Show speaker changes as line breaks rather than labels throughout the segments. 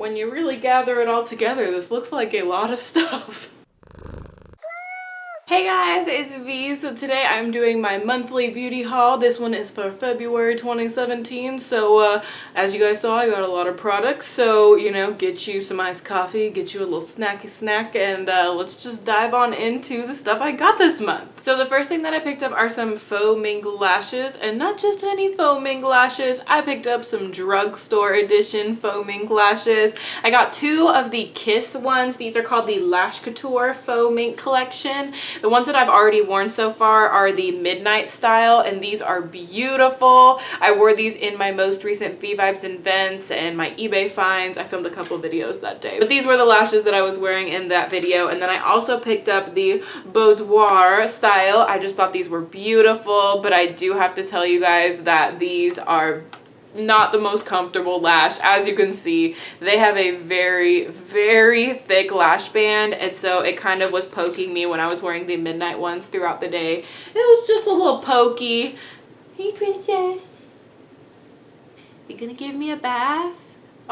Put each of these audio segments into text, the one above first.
When you really gather it all together, this looks like a lot of stuff. Hey guys, it's V. So today I'm doing my monthly beauty haul. This one is for February 2017. So as you guys saw, I got a lot of products. So, you know, get you some iced coffee, get you a little snacky snack, and let's just dive on into the stuff I got this month. So the first thing that I picked up are some Faux Mink lashes, and not just any Faux Mink lashes. I picked up some Drugstore edition Faux Mink lashes. I got two of the Kiss ones. These are called the Lash Couture Faux Mink collection. The ones that I've already worn so far are the Midnight style, and these are beautiful. I wore these in my most recent V Vibes events and my eBay finds. I filmed a couple videos that day. But these were the lashes that I was wearing in that video. And then I also picked up the Boudoir style. I just thought these were beautiful, but I do have to tell you guys that these are not the most comfortable lash. As you can see, they have a very, very thick lash band, and so it kind of was poking me when I was wearing the Midnight ones throughout the day. It was just a little pokey. Hey princess, you gonna give me a bath?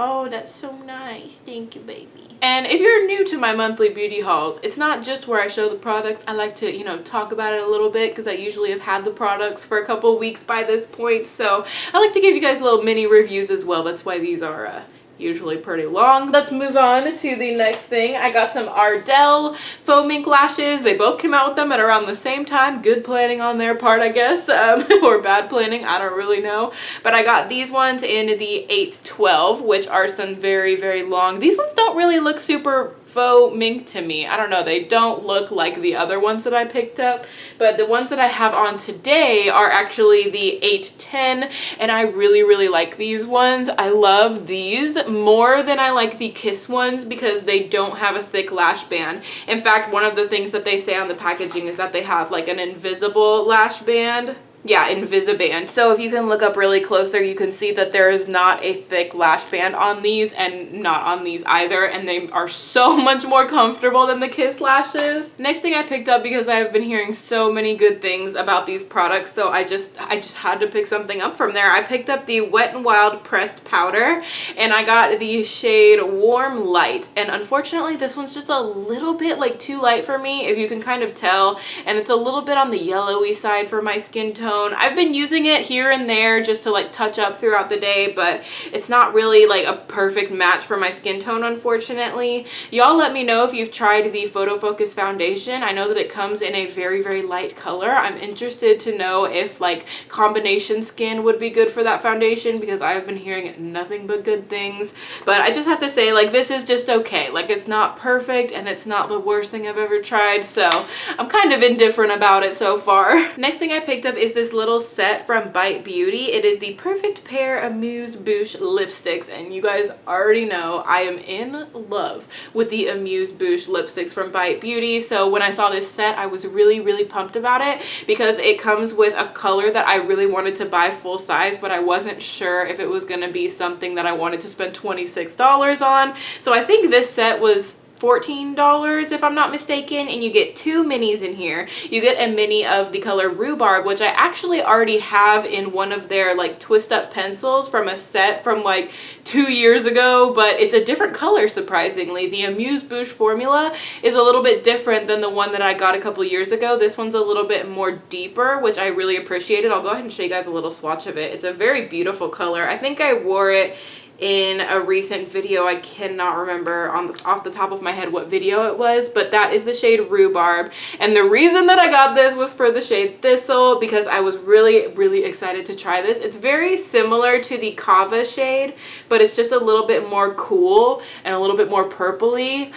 Oh, that's so nice. Thank you, baby. And if you're new to my monthly beauty hauls, it's not just where I show the products. I like to, you know, talk about it a little bit because I usually have had the products for a couple weeks by this point. So I like to give you guys little mini reviews as well. That's why these are usually pretty long. Let's move on to the next thing. I got some Ardell Faux Mink lashes. They both came out with them at around the same time. Good planning on their part, I guess, or bad planning. I don't really know. But I got these ones in the 812, which are some very, very long. These ones don't really look super faux mink to me. I don't know, they don't look like the other ones that I picked up, but the ones that I have on today are actually the 810, and I really, really like these ones. I love these more than I like the Kiss ones because they don't have a thick lash band. In fact, one of the things that they say on the packaging is that they have like an invisible lash band. Yeah, Invisiband. So if you can look up really close there, you can see that there is not a thick lash band on these and not on these either, and they are so much more comfortable than the Kiss lashes. Next thing I picked up, because I've been hearing so many good things about these products, so I just had to pick something up from there. I picked up the Wet n Wild pressed powder, and I got the shade Warm Light, and unfortunately this one's just a little bit like too light for me, if you can kind of tell, and it's a little bit on the yellowy side for my skin tone. I've been using it here and there just to like touch up throughout the day, but it's not really like a perfect match for my skin tone, unfortunately. Y'all let me know if you've tried the Photo Focus foundation. I know that it comes in a very, very light color. I'm interested to know if like combination skin would be good for that foundation because I've been hearing nothing but good things. But I just have to say, like, this is just okay. Like, it's not perfect and it's not the worst thing I've ever tried, so I'm kind of indifferent about it so far. Next thing I picked up is this little set from Bite Beauty. It is the Perfect Pair Amuse Bouche lipsticks, and you guys already know I am in love with the Amuse Bouche lipsticks from Bite Beauty. So when I saw this set, I was really, really pumped about it because it comes with a color that I really wanted to buy full size, but I wasn't sure if it was going to be something that I wanted to spend $26 on. So I think this set was $14 if I'm not mistaken, and you get two minis in here. You get a mini of the color Rhubarb, which I actually already have in one of their like twist up pencils from a set from like 2 years ago, but it's a different color surprisingly. The Amuse Bouche formula is a little bit different than the one that I got a couple years ago. This one's a little bit more deeper, which I really appreciated. I'll go ahead and show you guys a little swatch of it. It's a very beautiful color. I think I wore it in a recent video. I cannot remember off the top of my head what video it was, but that is the shade Rhubarb. And the reason that I got this was for the shade Thistle, because I was really, really excited to try this. It's very similar to the Kava shade, but it's just a little bit more cool and a little bit more purpley.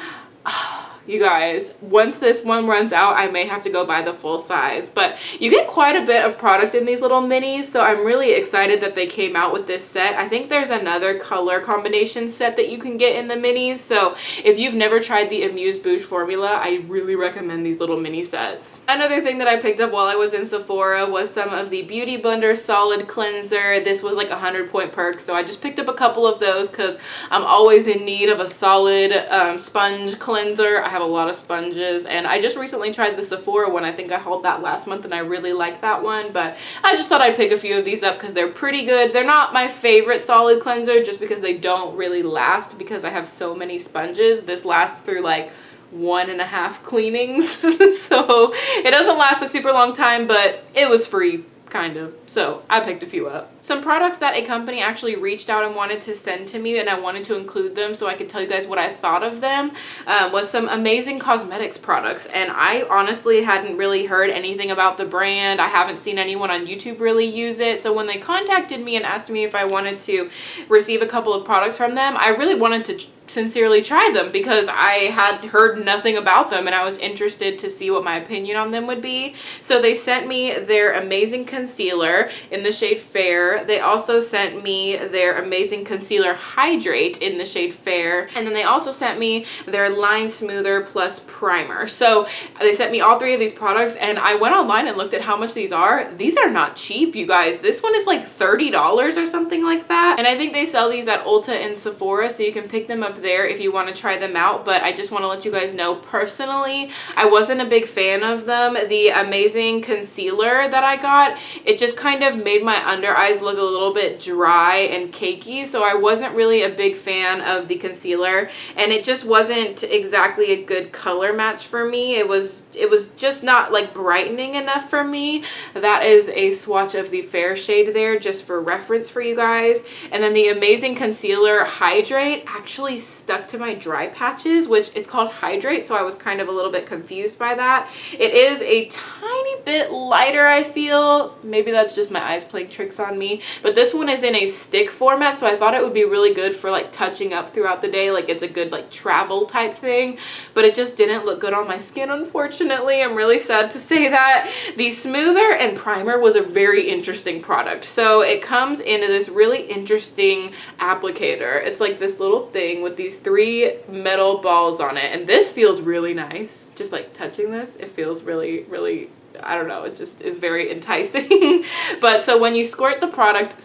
You guys, once this one runs out, I may have to go buy the full size, but you get quite a bit of product in these little minis, so I'm really excited that they came out with this set. I think there's another color combination set that you can get in the minis, so if you've never tried the Amuse Bouche formula, I really recommend these little mini sets. Another thing that I picked up while I was in Sephora was some of the Beauty Blender Solid Cleanser. This was like a 100-point perk, so I just picked up a couple of those because I'm always in need of a solid sponge cleanser. I have have a lot of sponges, and I just recently tried the Sephora one. I think I hauled that last month and I really like that one, but I just thought I'd pick a few of these up because they're pretty good. They're not my favorite solid cleanser just because they don't really last because I have so many sponges. This lasts through like 1.5 cleanings, so it doesn't last a super long time, but it was free, kind of, so I picked a few up. Some products that a company actually reached out and wanted to send to me, and I wanted to include them so I could tell you guys what I thought of them, was some amazing cosmetics products. And I honestly hadn't really heard anything about the brand. I haven't seen anyone on YouTube really use it. So when they contacted me and asked me if I wanted to receive a couple of products from them, I really wanted to sincerely try them because I had heard nothing about them and I was interested to see what my opinion on them would be. So they sent me their amazing concealer in the shade Fair. They also sent me their amazing concealer Hydrate in the shade Fair, and then they also sent me their Line Smoother Plus Primer. So they sent me all three of these products, and I went online and looked at how much these are. These are not cheap, you guys. This one is like $30 or something like that, and I think they sell these at Ulta and Sephora, so you can pick them up there if you want to try them out. But I just want to let you guys know, personally, I wasn't a big fan of them. The amazing concealer that I got, it just kind of made my under eyes look a little bit dry and cakey, so I wasn't really a big fan of the concealer, and it just wasn't exactly a good color match for me. It was just not like brightening enough for me. That is a swatch of the Fair shade there just for reference for you guys. And then the amazing concealer Hydrate actually stuck to my dry patches, which it's called Hydrate, so I was kind of a little bit confused by that. It is a tiny bit lighter, I feel. Maybe that's just my eyes playing tricks on me, but this one is in a stick format, so I thought it would be really good for like touching up throughout the day. Like, it's a good like travel type thing, but it just didn't look good on my skin, unfortunately. I'm really sad to say that. The Smoother and Primer was a very interesting product. So it comes in this really interesting applicator. It's like this little thing with these 3 metal balls on it, and this feels really nice. Just like touching this, it feels really, really, I don't know, it just is very enticing. But so when you squirt the product,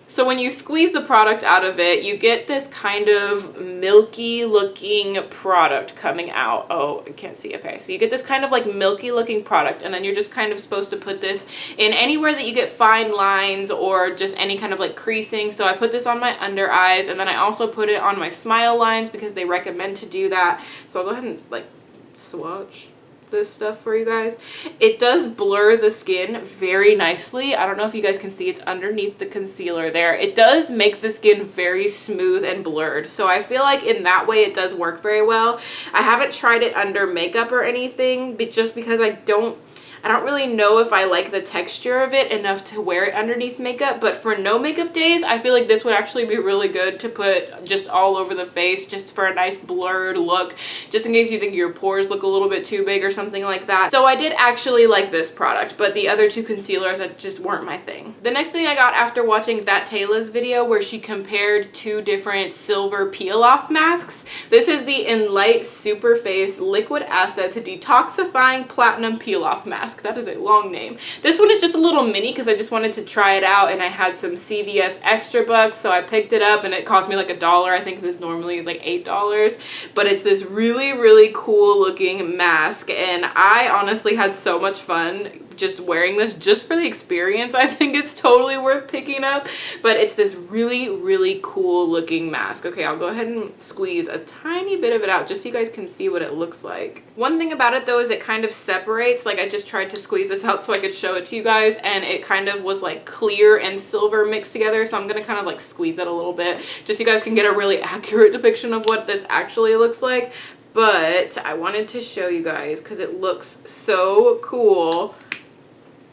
so when you squeeze the product out of it, you get this kind of milky looking product coming out. Oh, I can't see. Okay, so you get this kind of like milky looking product, and then you're just kind of supposed to put this in anywhere that you get fine lines or just any kind of like creasing. So I put this on my under eyes, and then I also put it on my smile lines because they recommend to do that. So I'll go ahead and like swatch this stuff for you guys. It does blur the skin very nicely. I don't know if you guys can see, it's underneath the concealer there. It does make the skin very smooth and blurred, so I feel like in that way it does work very well. I haven't tried it under makeup or anything, but just because I don't really know if I like the texture of it enough to wear it underneath makeup. But for no makeup days, I feel like this would actually be really good to put just all over the face, just for a nice blurred look, just in case you think your pores look a little bit too big or something like that. So I did actually like this product, but the other 2 concealers just weren't my thing. The next thing I got after watching That Tayla's video where she compared 2 different silver peel-off masks, this is the Enlight Superface Liquid Assets Detoxifying Platinum Peel-Off Mask. That is a long name. This one is just a little mini because I just wanted to try it out, and I had some CVS extra bucks, so I picked it up, and it cost me like $1. I think this normally is like $8, but it's this really, really cool looking mask, and I honestly had so much fun just wearing this just for the experience. I think it's totally worth picking up, but it's this really, really cool looking mask. Okay, I'll go ahead and squeeze a tiny bit of it out just so you guys can see what it looks like. One thing about it though is it kind of separates. Like, I just tried to squeeze this out so I could show it to you guys, and it kind of was like clear and silver mixed together, so I'm gonna kind of like squeeze it a little bit just so you guys can get a really accurate depiction of what this actually looks like. But I wanted to show you guys because it looks so cool.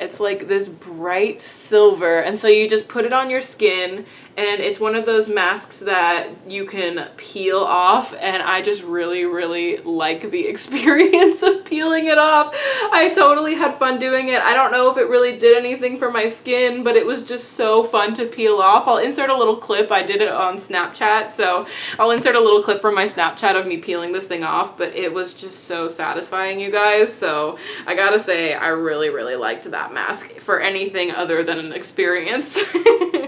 It's like this bright silver, and so you just put it on your skin, and it's one of those masks that you can peel off, and I just really, really like the experience of peeling it off. I totally had fun doing it. I don't know if it really did anything for my skin, but it was just so fun to peel off. I'll insert a little clip. I did it on Snapchat, so I'll insert a little clip from my Snapchat of me peeling this thing off, but it was just so satisfying, you guys. So I gotta say, I really, really liked that mask for anything other than an experience.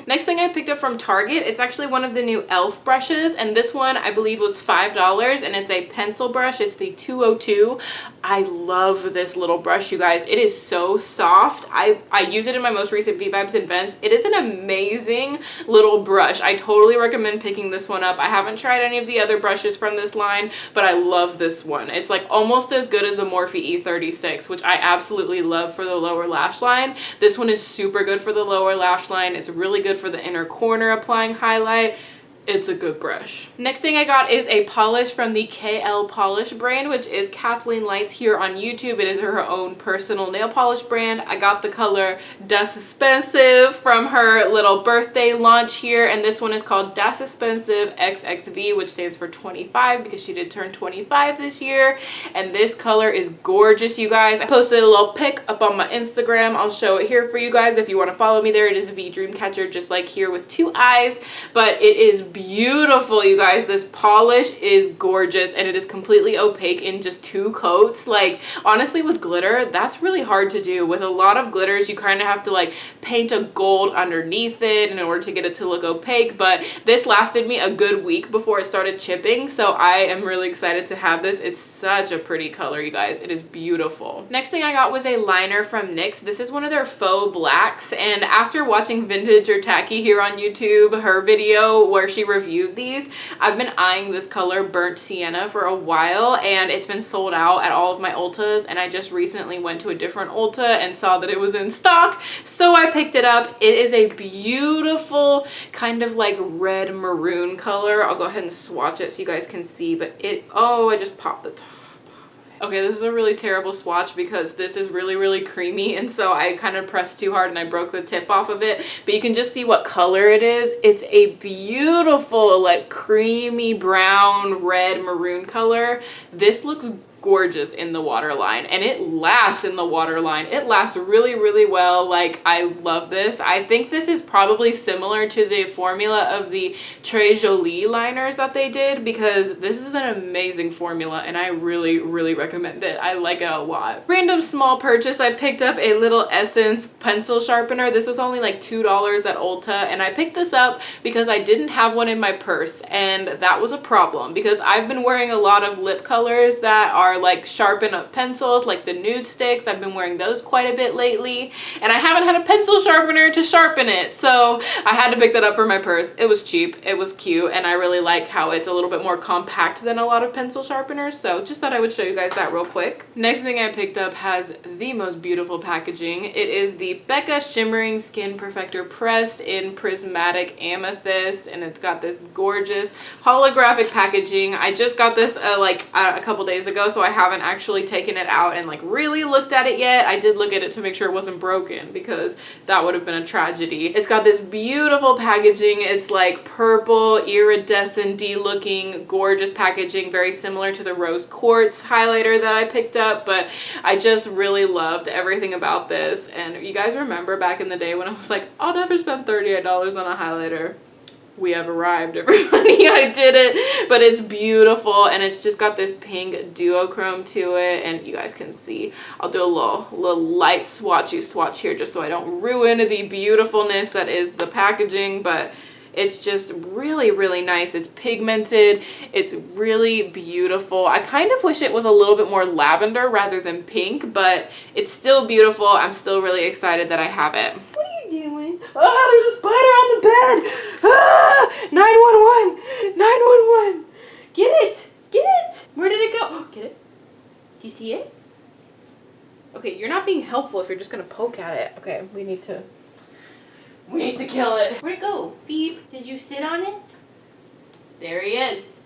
Next thing I picked up from Target. It's actually one of the new e.l.f. brushes, and this one I believe was $5, and it's a pencil brush. It's the 202. I love this little brush, you guys. It is so soft. I use it in my most recent V-Vibes events. It is an amazing little brush. I totally recommend picking this one up. I haven't tried any of the other brushes from this line, but I love this one. It's like almost as good as the Morphe E36, which I absolutely love for the lower lash line. This one is super good for the lower lash line. It's really good for the inner corner applying highlight. It's a good brush. Next thing I got is a polish from the KL Polish brand, which is Kathleen Lights here on YouTube. It is her own personal nail polish brand. I got the color Das Expensive from her little birthday launch here, and this one is called Das Expensive XXV, which stands for 25 because she did turn 25 this year. And this color is gorgeous, you guys. I posted a little pic up on my Instagram. I'll show it here for you guys if you want to follow me there. It is Viidreamcatcher, just like here with 2 eyes, but it is beautiful, you guys. This polish is gorgeous, and it is completely opaque in just 2 coats. Like, honestly, with glitter, that's really hard to do. With a lot of glitters, you kind of have to like paint a gold underneath it in order to get it to look opaque, but this lasted me a good week before it started chipping, so I am really excited to have this. It's such a pretty color, you guys. It is beautiful. Next thing I got was a liner from NYX. This is one of their faux blacks, and after watching Vintage or Tacky here on YouTube, her video where she reviewed these, I've been eyeing this color Burnt Sienna for a while, and it's been sold out at all of my Ultas, and I just recently went to a different Ulta and saw that it was in stock, so I picked it up. It is a beautiful kind of like red maroon color. I'll go ahead and swatch it so you guys can see, but I just popped the top. Okay, this is a really terrible swatch because this is really, really creamy, and so I kind of pressed too hard and I broke the tip off of it, but you can just see what color it is. It's a beautiful, like, creamy brown, red, maroon color. This looks gorgeous in the waterline, and it lasts in the waterline. It lasts really, really well. Like, I love this. I think this is probably similar to the formula of the Très Jolie liners that they did, because this is an amazing formula and I really, really recommend it. I like it a lot. Random small purchase, I picked up a little Essence pencil sharpener. This was only like $2 at Ulta, and I picked this up because I didn't have one in my purse, and that was a problem because I've been wearing a lot of lip colors that are like sharpen up pencils, like the nude sticks. I've been wearing those quite a bit lately, and I haven't had a pencil sharpener to sharpen it, so I had to pick that up for my purse. It was cheap, it was cute, and I really like how it's a little bit more compact than a lot of pencil sharpeners, so just thought I would show you guys that real quick. Next thing I picked up has the most beautiful packaging. It is the Becca Shimmering Skin Perfector Pressed in Prismatic Amethyst, and it's got this gorgeous holographic packaging. I just got this a couple days ago, so I haven't actually taken it out and like really looked at it yet. I did look at it to make sure it wasn't broken because that would have been a tragedy. It's got this beautiful packaging. It's like purple, iridescent-y looking, gorgeous packaging, very similar to the Rose Quartz highlighter that I picked up, but I just really loved everything about this. And you guys remember back in the day when I was like, I'll never spend $38 on a highlighter? We have arrived, everybody. I did it, but it's beautiful, and it's just got this pink duochrome to it, and you guys can see. I'll do a little light swatchy swatch here just so I don't ruin the beautifulness that is the packaging, but it's just really, really nice. It's pigmented. It's really beautiful. I kind of wish it was a little bit more lavender rather than pink, but it's still beautiful. I'm still really excited that I have it. What are you doing? Oh, there's a spider on the bed. Ah, 911. 911. Get it. Get it. Where did it go? Oh, get it. Do you see it? Okay, you're not being helpful if you're just going to poke at it. Okay, we need to kill it. Where'd it go? Beep. Did you sit on it? There he is.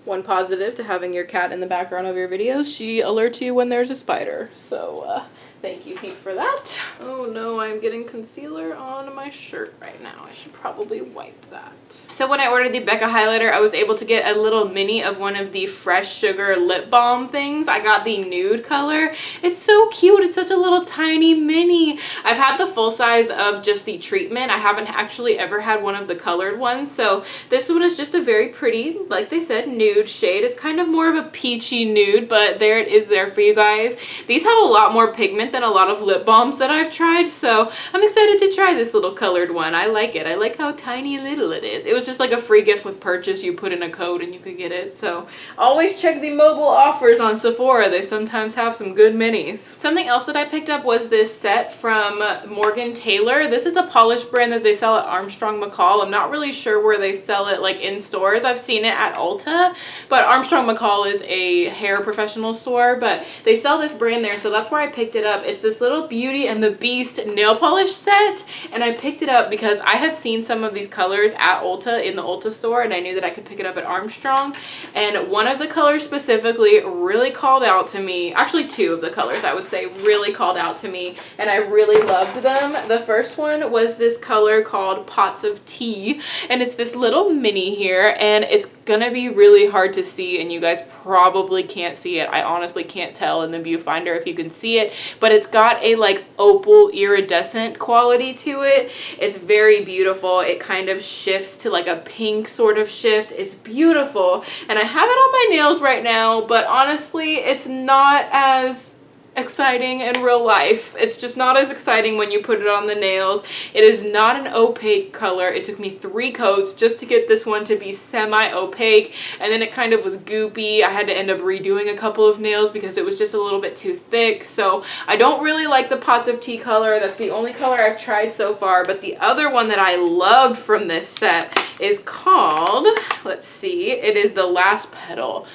One positive to having your cat in the background of your videos, she alerts you when there's a spider. So, thank you, Pink, for that. Oh no, I'm getting concealer on my shirt right now. I should probably wipe that. So when I ordered the Becca highlighter, I was able to get a little mini of one of the Fresh Sugar lip balm things. I got the nude color. It's so cute. It's such a little tiny mini. I've had the full size of just the treatment. I haven't actually ever had one of the colored ones. So this one is just a very pretty, like they said, nude shade. It's kind of more of a peachy nude, but there it is there for you guys. These have a lot more pigment pigment than a lot of lip balms that I've tried, so I'm excited to try this little colored one. I like it. I like how tiny little it is. It was just like a free gift with purchase. You put in a code and you could get it. So always check the mobile offers on Sephora. They sometimes have some good minis. Something else that I picked up was this set from Morgan Taylor. This is a polish brand that they sell at Armstrong McCall. I'm not really sure where they sell it like in stores. I've seen it at Ulta, but Armstrong McCall is a hair professional store, but they sell this brand there, so that's where I picked it up. It's this little Beauty and the Beast nail polish set, and I picked it up because I had seen some of these colors at Ulta in the Ulta store, and I knew that I could pick it up at Armstrong, and one of the colors specifically really called out to me. Actually, two of the colors I would say really called out to me, and I really loved them. The first one was this color called Pots of Tea, and it's this little mini here, and it's gonna be really hard to see, and you guys probably can't see it. I honestly can't tell in the viewfinder if you can see it, but it's got a like opal iridescent quality to it. It's very beautiful. It kind of shifts to like a pink sort of shift. It's beautiful, and I have it on my nails right now, but honestly it's not as exciting in real life. It's just not as exciting when you put it on the nails. It is not an opaque color. It took me 3 coats just to get this one to be semi-opaque, and then it kind of was goopy. I had to end up redoing a couple of nails because it was just a little bit too thick. So I don't really like the Pots of Tea color. That's the only color I've tried so far, but the other one that I loved from this set is called, let's see, it is the Last Petal.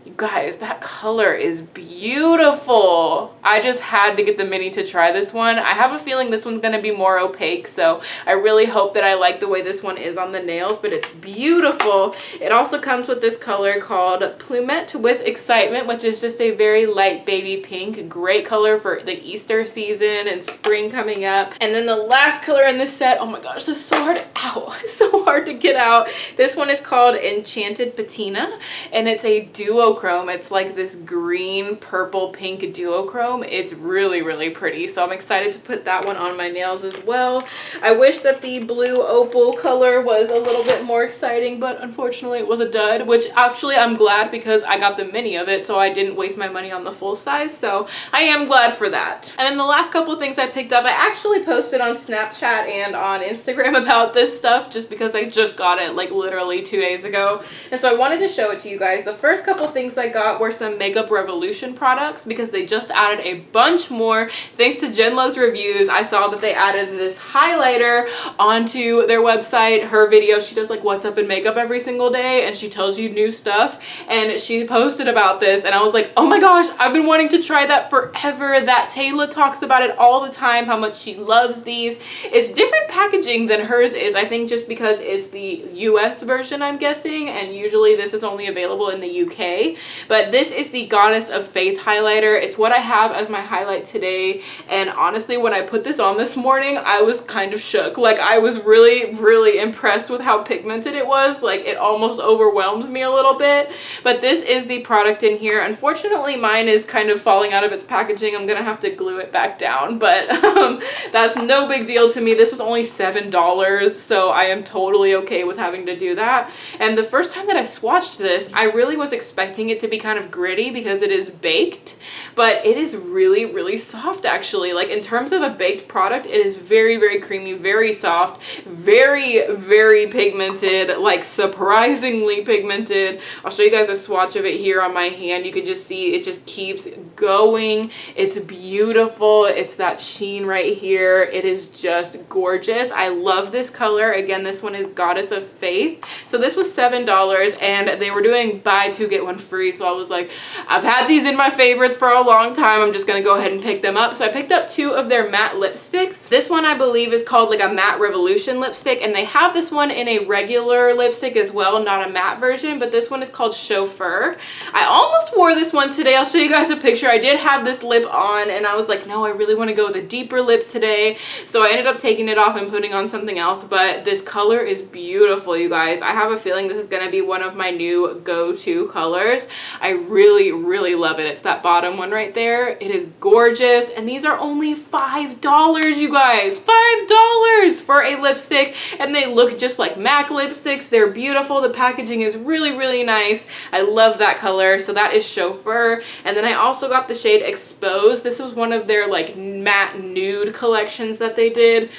You guys, that color is beautiful. I just had to get the mini to try this one. I have a feeling this one's gonna be more opaque, so I really hope that I like the way this one is on the nails, but it's beautiful. It also comes with this color called Plumette with Excitement, which is just a very light baby pink. Great color for the Easter season and spring coming up. And then the last color in this set, oh my gosh, this is so hard, ow, it's so hard to get out. This one is called Enchanted Patina, and it's a duochrome. It's like this green, purple, pink duochrome. It's really, really pretty. So I'm excited to put that one on my nails as well. I wish that the blue opal color was a little bit more exciting, but unfortunately it was a dud, which actually I'm glad because I got the mini of it, so I didn't waste my money on the full size. So I am glad for that. And then the last couple things I picked up, I actually posted on Snapchat and on Instagram about this stuff just because I just got it like literally 2 days ago. And so I wanted to show it to you guys. The first couple things I got were some Makeup Revolution products because they just added a bunch more. Thanks to Jen Love's reviews, I saw that they added this highlighter onto their website. Her video, she does like what's up in makeup every single day, and she tells you new stuff, and she posted about this, and I was like, oh my gosh, I've been wanting to try that forever. That Taylor talks about it all the time, how much she loves these. It's different packaging than hers is, I think just because it's the US version, I'm guessing, and usually this is only available in the UK. But this is the Goddess of Faith highlighter. It's what I have as my highlight today, and honestly when I put this on this morning I was kind of shook. Like I was really impressed with how pigmented it was. Like it almost overwhelmed me a little bit. But this is the product in here. Unfortunately mine is kind of falling out of its packaging. I'm gonna have to glue it back down, but that's no big deal to me. This was only $7, so I am totally okay with having to do that. And the first time that I swatched this, I really was expecting it to be kind of gritty because it is baked, but it is really soft actually. Like in terms of a baked product, it is very creamy, very soft, very pigmented, like surprisingly pigmented. I'll show you guys a swatch of it here on my hand. You can just see it just keeps going. It's beautiful. It's that sheen right here. It is just gorgeous. I love this color. Again, this one is Goddess of Faith. So this was $7, and they were doing buy 2 get 1 free, so I was like, I've had these in my favorites for a long time. I'm just gonna go ahead and pick them up. So I picked up 2 of their matte lipsticks. This one I believe is called like a Matte Revolution lipstick, and they have this one in a regular lipstick as well, not a matte version, but this one is called Chauffeur. I almost wore this one today. I'll show you guys a picture. I did have this lip on, and I was like, no, I really want to go with a deeper lip today, so I ended up taking it off and putting on something else. But this color is beautiful, you guys. I have a feeling this is gonna be one of my new go-to colors. $10. I really, really love it. It's that bottom one right there. It is gorgeous, and these are only $5, you guys. $5 for a lipstick, and they look just like MAC lipsticks. They're beautiful. The packaging is really, really nice. I love that color. So that is Chauffeur. And then I also got the shade Exposed. This was one of their like matte nude collections that they did.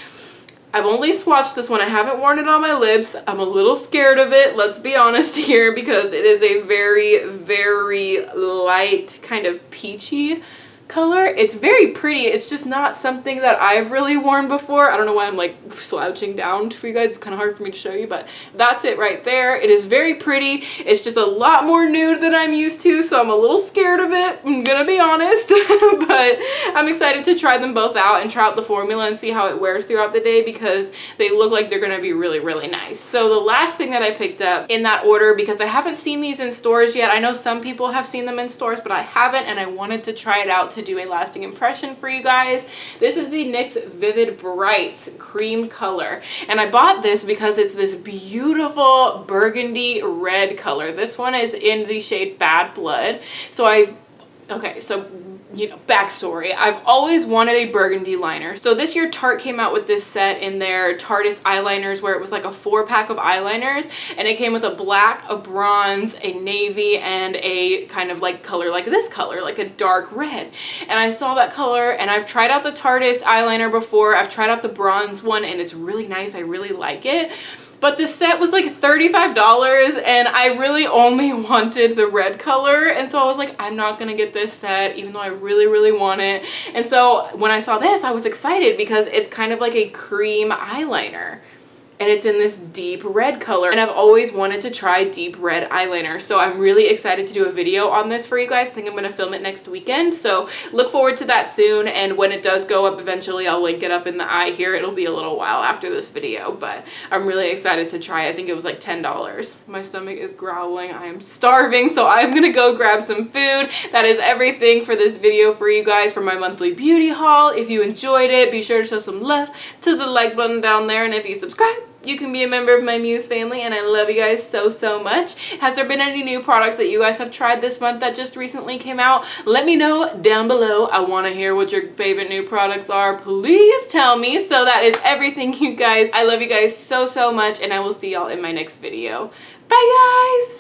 I've only swatched this one. I haven't worn it on my lips. I'm a little scared of it, let's be honest here, because it is a very, very light kind of peachy color. It's very pretty. It's just not something that I've really worn before. I don't know why I'm like slouching down for you guys. It's kind of hard for me to show you, but that's it right there. It is very pretty. It's just a lot more nude than I'm used to, so I'm a little scared of it, I'm gonna be honest. But I'm excited to try them both out and try out the formula and see how it wears throughout the day, because they look like they're gonna be really, really nice. So the last thing that I picked up in that order, because I haven't seen these in stores yet. I know some people have seen them in stores, but I haven't, and I wanted to try it out to do a lasting impression for you guys. This is the NYX Vivid Brights cream color, and I bought this because it's this beautiful burgundy red color. This one is in the shade Bad Blood. So you know, backstory. I've always wanted a burgundy liner. So this year Tarte came out with this set in their Tarteist eyeliners, where it was like a 4-pack of eyeliners, and it came with a black, a bronze, a navy, and a kind of like color like this color, like a dark red. And I saw that color, and I've tried out the Tarteist eyeliner before. I've tried out the bronze one, and it's really nice. I really like it. But the set was like $35, and I really only wanted the red color, and so I was like, I'm not gonna get this set even though I really, really want it. And so when I saw this, I was excited because it's kind of like a cream eyeliner, and it's in this deep red color, and I've always wanted to try deep red eyeliner, so I'm really excited to do a video on this for you guys. I think I'm going to film it next weekend, so look forward to that soon. And when it does go up eventually, I'll link it up in the eye here. It'll be a little while after this video, but I'm really excited to try it. I think it was like $10. My stomach is growling. I am starving, so I'm gonna go grab some food. That is everything for this video for you guys for my monthly beauty haul. If you enjoyed it, be sure to show some love to the like button down there, and if you subscribe, you can be a member of my Muse family, and I love you guys so, so much. Has there been any new products that you guys have tried this month that just recently came out? Let me know down below. I want to hear what your favorite new products are. Please tell me. So that is everything, you guys. I love you guys so, so much, and I will see y'all in my next video. Bye, guys!